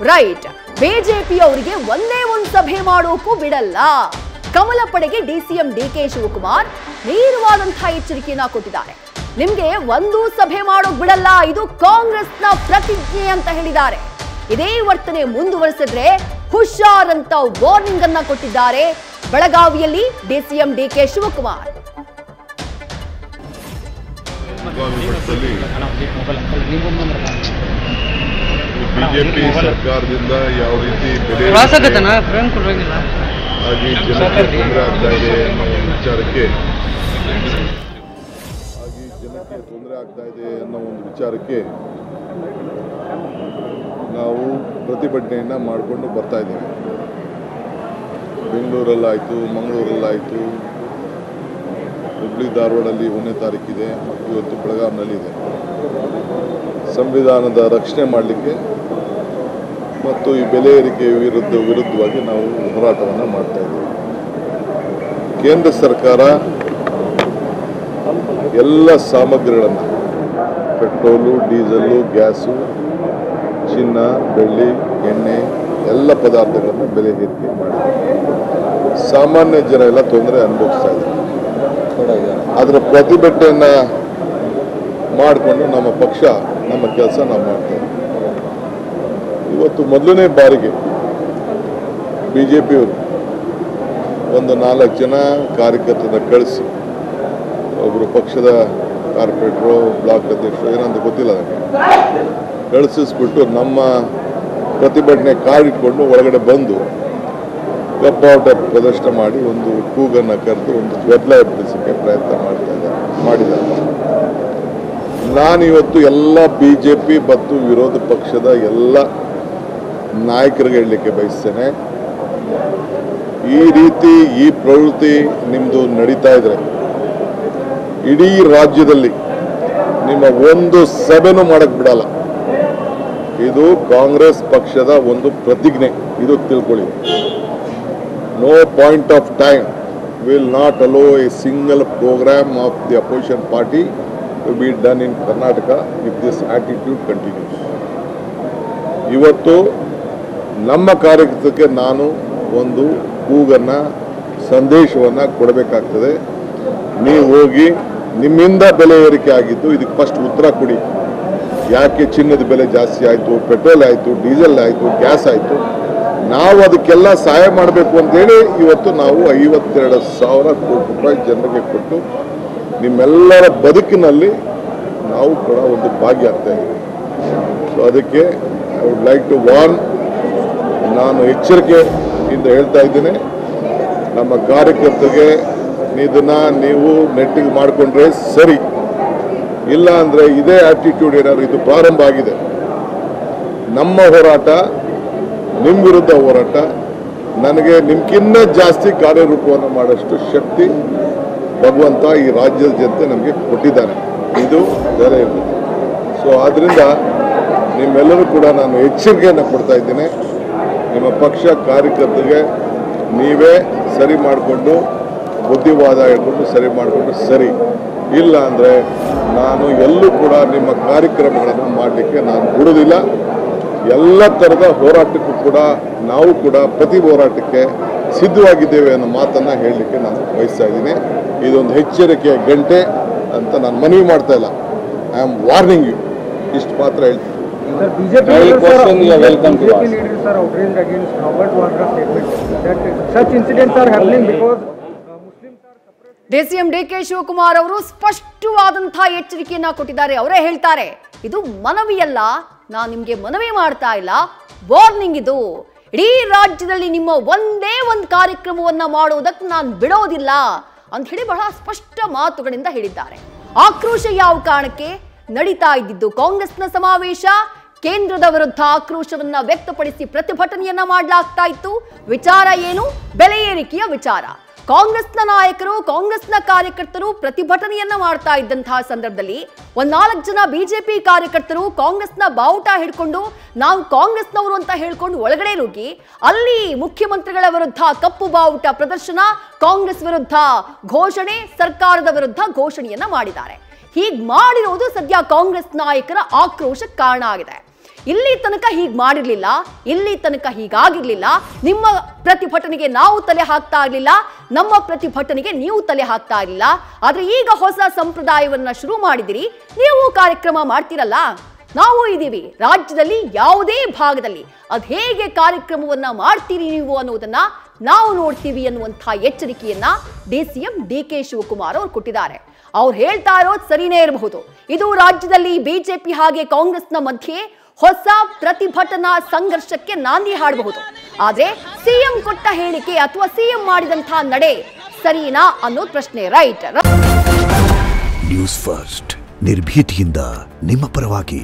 Right, BJP ಅವರಿಗೆ ಒಂದೇ ಒಂದು ಸಭೆ ಮಾಡೋಕ್ಕೂ ಬಿಡಲ್ಲ. ಕಮಲ ಪಡೆಗೆ ಡಿಸಿಎಂ ಡಿಕೆ ಶಿವಕುಮಾರ್ ನೇರವಾದಂತಹ ಎಚ್ಚರಿಕೆಯನ್ನ ಕೊಟ್ಟಿದ್ದಾರೆ. ನಿಮ್ಗೆ ಒಂದು ಸಭೆ ಮಾಡೋಕ್ ಬಿಡಲ್ಲ, ಇದು ಕಾಂಗ್ರೆಸ್ನ ಪ್ರತಿಜ್ಞೆ ಅಂತ ಹೇಳಿದ್ದಾರೆ. ಇದೇ ವರ್ತನೆ ಮುಂದುವರಿಸಿದ್ರೆ ಹುಷಾರ್ ಅಂತ ವಾರ್ನಿಂಗ್ ಅನ್ನ ಕೊಟ್ಟಿದ್ದಾರೆ ಬೆಳಗಾವಿಯಲ್ಲಿ ಡಿಸಿಎಂ ಡಿಕೆ ಶಿವಕುಮಾರ್. ಬಿಜೆಪಿ ಸರ್ಕಾರದಿಂದ ಯಾವ ರೀತಿ ಆಗಿ ಜನಕ್ಕೆ ತೊಂದರೆ ಆಗ್ತಾ ಇದೆ ಅನ್ನೋ ಒಂದು ವಿಚಾರಕ್ಕೆ ನಾವು ಪ್ರತಿಭಟನೆಯನ್ನ ಮಾಡಿಕೊಂಡು ಬರ್ತಾ ಇದ್ದೇವೆ. ಬೆಂಗಳೂರಲ್ಲಾಯಿತು, ಮಂಗಳೂರಲ್ಲಾಯಿತು, ಹುಬ್ಳಿ ಧಾರವಾಡಲ್ಲಿ 1ನೇ ತಾರೀಕಿದೆ, ಇವತ್ತು ಬೆಳಗಾವಿನಲ್ಲಿದೆ. ಸಂವಿಧಾನದ ರಕ್ಷಣೆ ಮಾಡಲಿಕ್ಕೆ ಮತ್ತು ಈ ಬೆಲೆ ಏರಿಕೆ ವಿರುದ್ಧವಾಗಿ ನಾವು ಹೋರಾಟವನ್ನು ಮಾಡ್ತಾ ಇದ್ದೇವೆ. ಕೇಂದ್ರ ಸರ್ಕಾರ ಎಲ್ಲ ಸಾಮಗ್ರಿಗಳನ್ನು, ಪೆಟ್ರೋಲು, ಡೀಸೆಲ್ಲು, ಗ್ಯಾಸು, ಚಿನ್ನ, ಬೆಳ್ಳಿ, ಎಣ್ಣೆ ಎಲ್ಲ ಪದಾರ್ಥಗಳನ್ನು ಬೆಲೆ ಏರಿಕೆ ಮಾಡಿದೆ. ಸಾಮಾನ್ಯ ಜನ ಎಲ್ಲ ತೊಂದರೆ ಅನುಭವಿಸ್ತಾ ಇದ್ದಾರೆ. ಅದರ ಪ್ರತಿಭಟನೆಯನ್ನು ಮಾಡಿಕೊಂಡು ನಮ್ಮ ಪಕ್ಷ ನಮ್ಮ ಕೆಲಸ ನಾವು ಮಾಡ್ತೇವೆ. ಇವತ್ತು ಮೊದಲನೇ ಬಾರಿಗೆ ಬಿಜೆಪಿಯವರು ಒಂದು 4 ಜನ ಕಾರ್ಯಕರ್ತರನ್ನ ಕಳಿಸಿ, ಒಬ್ಬರು ಪಕ್ಷದ ಕಾರ್ಪೊರೇಟ್ರು, ಬ್ಲಾಕ್ ಅಧ್ಯಕ್ಷರು, ಏನಂತ ಗೊತ್ತಿಲ್ಲ ನನಗೆ, ಕಳಿಸಿಸ್ಬಿಟ್ಟು ನಮ್ಮ ಪ್ರತಿಭಟನೆ ಕಾರ್ಡ್ ಇಟ್ಕೊಂಡು ಒಳಗಡೆ ಬಂದು ಕಪ್ಪಾಟ ಪ್ರದರ್ಶನ ಮಾಡಿ ಒಂದು ಕೂಗನ್ನು ಕರೆದು ಒಂದು ಗದ್ದಲ ಎಬ್ಬಿಸೋಕ್ಕೆ ಪ್ರಯತ್ನ ಮಾಡಿದ್ದಾರೆ. ನಾನಿವತ್ತು ಎಲ್ಲ ಬಿಜೆಪಿ ಮತ್ತು ವಿರೋಧ ಪಕ್ಷದ ಎಲ್ಲ ನಾಯಕರಿಗೆ ಹೇಳಲಿಕ್ಕೆ ಬಯಸ್ತೇನೆ, ಈ ರೀತಿ ಈ ಪ್ರವೃತ್ತಿ ನಿಮ್ಮದು ನಡೀತಾ ಇದ್ರೆ ಇಡೀ ರಾಜ್ಯದಲ್ಲಿ ನಿಮ್ಮ ಒಂದು ಸಭೆನೂ ಮಾಡಕ್ಕೆ ಬಿಡಲ್ಲ. ಇದು ಕಾಂಗ್ರೆಸ್ ಪಕ್ಷದ ಒಂದು ಪ್ರತಿಜ್ಞೆ, ಇದು ತಿಳ್ಕೊಳ್ಳಿ. No point of time will not allow a single program of the opposition party to be done in Karnataka if this attitude continues. ಇವತ್ತು ನಮ್ಮ ಕಾರ್ಯಕರ್ತಕ್ಕೆ ನಾನು ಒಂದು ಕೂಗನ್ನು, ಸಂದೇಶವನ್ನು ಕೊಡಬೇಕಾಗ್ತದೆ. ನೀವು ಹೋಗಿ ನಿಮ್ಮಿಂದ ಬೆಲೆ ಏರಿಕೆ ಆಗಿದ್ದು ಇದಕ್ಕೆ ಫಸ್ಟ್ ಉತ್ತರ ಕೊಡಿ. ಯಾಕೆ ಚಿನ್ನದ ಬೆಲೆ ಜಾಸ್ತಿ ಆಯಿತು, ಪೆಟ್ರೋಲ್ ಆಯಿತು, ಡೀಸೆಲ್ ಆಯಿತು, ಗ್ಯಾಸ್ ಆಯಿತು, ನಾವು ಅದಕ್ಕೆಲ್ಲ ಸಹಾಯ ಮಾಡಬೇಕು ಅಂತೇಳಿ ಇವತ್ತು ನಾವು 52,000 ಕೋಟಿ ರೂಪಾಯಿ ಜನರಿಗೆ ಕೊಟ್ಟು ನಿಮ್ಮೆಲ್ಲರ ಬದುಕಿನಲ್ಲಿ ನಾವು ಕೂಡ ಒಂದು ಭಾಗಿಯಾಗ್ತಾ ಇದ್ದೀವಿ. ಸೊ ಅದಕ್ಕೆ I would like to warn, ನಾನು ಎಚ್ಚರಿಕೆಯಿಂದ ಹೇಳ್ತಾ ಇದ್ದೇನೆ, ನಮ್ಮ ಕಾರ್ಯಕರ್ತರಿಗೆ ಇದನ್ನು ನೀವು ನೆಟ್ಟಿಗೆ ಮಾಡಿಕೊಂಡ್ರೆ ಸರಿ, ಇಲ್ಲ ಅಂದರೆ ಇದೇ ಆಟಿಟ್ಯೂಡ್ ಏನಾದ್ರು ಇದು ಪ್ರಾರಂಭ ಆಗಿದೆ, ನಮ್ಮ ಹೋರಾಟ ನಿಮ್ಮ ವಿರುದ್ಧ ಹೋರಾಟ, ನನಗೆ ನಿಮ್ಗಿನ್ನ ಜಾಸ್ತಿ ಕಾರ್ಯರೂಪವನ್ನು ಮಾಡೋಷ್ಟು ಶಕ್ತಿ ಭಗವಂತ ಈ ರಾಜ್ಯದ ಜನತೆ ನಮಗೆ ಕೊಟ್ಟಿದ್ದಾನೆ, ಇದು ಬೇರೆ ಇರ್ತದೆ. ಸೊ ಆದ್ದರಿಂದ ನಿಮ್ಮೆಲ್ಲರೂ ಕೂಡ ನಾನು ಎಚ್ಚರಿಕೆಯನ್ನು ಕೊಡ್ತಾ ಇದ್ದೇನೆ. ನಿಮ್ಮ ಪಕ್ಷ ಕಾರ್ಯಕರ್ತರಿಗೆ ನೀವೇ ಸರಿ ಮಾಡಿಕೊಂಡು, ಬುದ್ಧಿವಾದ ಹೇಳ್ಕೊಂಡು ಸರಿ ಮಾಡಿಕೊಂಡು ಸರಿ, ಇಲ್ಲ ಅಂದರೆ ನಾನು ಎಲ್ಲೂ ಕೂಡ ನಿಮ್ಮ ಕಾರ್ಯಕ್ರಮಗಳನ್ನು ಮಾಡಲಿಕ್ಕೆ ನಾನು ಬಿಡೋದಿಲ್ಲ. ಎಲ್ಲ ಥರದ ಹೋರಾಟಕ್ಕೂ ಕೂಡ ನಾವು ಕೂಡ ಪ್ರತಿ ಹೋರಾಟಕ್ಕೆ ಸಿದ್ಧವಾಗಿದ್ದೇವೆ ಅನ್ನೋ ಮಾತನ್ನು ಹೇಳಲಿಕ್ಕೆ ನಾನು ಬಯಸ್ತಾ ಇದ್ದೀನಿ. ಇದೊಂದು ಎಚ್ಚರಿಕೆಯ ಗಂಟೆ ಅಂತ ನಾನು ಮನವಿ ಮಾಡ್ತಾ ಇಲ್ಲ, ಐ ಆಮ್ ವಾರ್ನಿಂಗ್ ಯು, ಇಷ್ಟು ಮಾತ್ರ ಹೇಳ್ತೀನಿ. ಡಿಸಿಎಂ ಡಿಕೆ ಶಿವಕುಮಾರ್ ಅವರು ಸ್ಪಷ್ಟವಾದಂತಹ ಎಚ್ಚರಿಕೆಯನ್ನ ಕೊಟ್ಟಿದ್ದಾರೆ. ಅವರೇ ಹೇಳ್ತಾರೆ, ಇದು ಮನವಿಯಲ್ಲ, ನಾನು ನಿಮ್ಗೆ ಮನವಿ ಮಾಡ್ತಾ ಇಲ್ಲ, ವಾರ್ನಿಂಗ್ ಇದು. ಇಡೀ ರಾಜ್ಯದಲ್ಲಿ ನಿಮ್ಮ ಒಂದೇ ಒಂದು ಕಾರ್ಯಕ್ರಮವನ್ನ ಮಾಡುವುದಕ್ಕೆ ನಾನು ಬಿಡೋದಿಲ್ಲ ಅಂತ ಹೇಳಿ ಬಹಳ ಸ್ಪಷ್ಟ ಮಾತುಗಳಿಂದ ಹೇಳಿದ್ದಾರೆ. ಆಕ್ರೋಶ ಯಾವ ಕಾರಣಕ್ಕೆ? ನಡೀತಾ ಇದ್ದಿದ್ದು ಕಾಂಗ್ರೆಸ್ನ ಸಮಾವೇಶ, ಕೇಂದ್ರದ ವಿರುದ್ಧ ಆಕ್ರೋಶವನ್ನ ವ್ಯಕ್ತಪಡಿಸಿ ಪ್ರತಿಭಟನೆಯನ್ನ ಮಾಡಲಾಗ್ತಾ ಇತ್ತು. ವಿಚಾರ ಏನು? ಬೆಲೆ ಏರಿಕೆಯ ವಿಚಾರ. ಕಾಂಗ್ರೆಸ್ನ ನಾಯಕರು, ಕಾಂಗ್ರೆಸ್ನ ಕಾರ್ಯಕರ್ತರು ಪ್ರತಿಭಟನೆಯನ್ನ ಮಾಡ್ತಾ ಇದ್ದಂತಹ ಸಂದರ್ಭದಲ್ಲಿ 4 ಜನ ಬಿಜೆಪಿ ಕಾರ್ಯಕರ್ತರು ಕಾಂಗ್ರೆಸ್ನ ಬಾವುಟ ಹಿಡ್ಕೊಂಡು ನಾವು ಕಾಂಗ್ರೆಸ್ನವರು ಅಂತ ಹೇಳ್ಕೊಂಡು ಒಳಗಡೆ ನುಗ್ಗಿ ಅಲ್ಲಿ ಮುಖ್ಯಮಂತ್ರಿಗಳ ವಿರುದ್ಧ ಕಪ್ಪು ಬಾವುಟ ಪ್ರದರ್ಶನ, ಕಾಂಗ್ರೆಸ್ ವಿರುದ್ಧ ಘೋಷಣೆ, ಸರ್ಕಾರದ ವಿರುದ್ಧ ಘೋಷಣೆಯನ್ನ ಮಾಡಿದ್ದಾರೆ. ಹೀಗೆ ಮಾಡಿರೋದು ಸದ್ಯ ಕಾಂಗ್ರೆಸ್ ನಾಯಕರ ಆಕ್ರೋಶಕ್ಕೆ ಕಾರಣ ಆಗಿದೆ. ಇಲ್ಲಿ ತನಕ ಹೀಗೆ ಮಾಡಿರ್ಲಿಲ್ಲ, ಇಲ್ಲಿ ತನಕ ಹೀಗಾಗಿರ್ಲಿಲ್ಲ, ನಿಮ್ಮ ಪ್ರತಿಭಟನೆಗೆ ನಾವು ತಲೆ ಹಾಕ್ತಾ ಇರಲಿಲ್ಲ, ನಮ್ಮ ಪ್ರತಿಭಟನೆಗೆ ನೀವು ತಲೆ ಹಾಕ್ತಾ ಇರಲಿಲ್ಲ. ಆದ್ರೆ ಈಗ ಹೊಸ ಸಂಪ್ರದಾಯವನ್ನ ಶುರು ಮಾಡಿದಿರಿ, ನೀವು ಕಾರ್ಯಕ್ರಮ ಮಾಡ್ತಿರಲ್ಲ, ನಾವು ಇದ್ದೀವಿ ರಾಜ್ಯದಲ್ಲಿ ಯಾವುದೇ ಭಾಗದಲ್ಲಿ ಅದ್ ಹೇಗೆ ಕಾರ್ಯಕ್ರಮವನ್ನ ಮಾಡ್ತೀರಿ ನೀವು ಅನ್ನೋದನ್ನ ನಾವು ನೋಡ್ತೀವಿ ಅನ್ನುವಂತಹ ಎಚ್ಚರಿಕೆಯನ್ನ ಡಿಸಿಎಂ ಡಿಕೆ ಶಿವಕುಮಾರ್ ಅವರು ಕೊಟ್ಟಿದ್ದಾರೆ. ಅವ್ರು ಹೇಳ್ತಾ ಇರೋದು ಸರಿನೇ ಇರಬಹುದು, ಇದು ರಾಜ್ಯದಲ್ಲಿ ಬಿಜೆಪಿ ಹಾಗೆ ಕಾಂಗ್ರೆಸ್ನ ಮಧ್ಯೆ ಹೊಸ ಪ್ರತಿಭಟನಾ ಸಂಘರ್ಷಕ್ಕೆ ನಾಂದಿ ಹಾಡಬಹುದು. ಆದ್ರೆ ಸಿಎಂ ಕೊಟ್ಟ ಹೇಳಿಕೆ ಅಥವಾ ಸಿಎಂ ಮಾಡಿದಂತಹ ನಡೆ ಸರಿನಾ ಅನ್ನೋದು ಪ್ರಶ್ನೆ. ರೈಟ್. ನ್ಯೂಸ್ ಫಸ್ಟ್ ನಿರ್ಭೀತಿಯಿಂದ ನಿಮ್ಮ ಪರವಾಗಿ.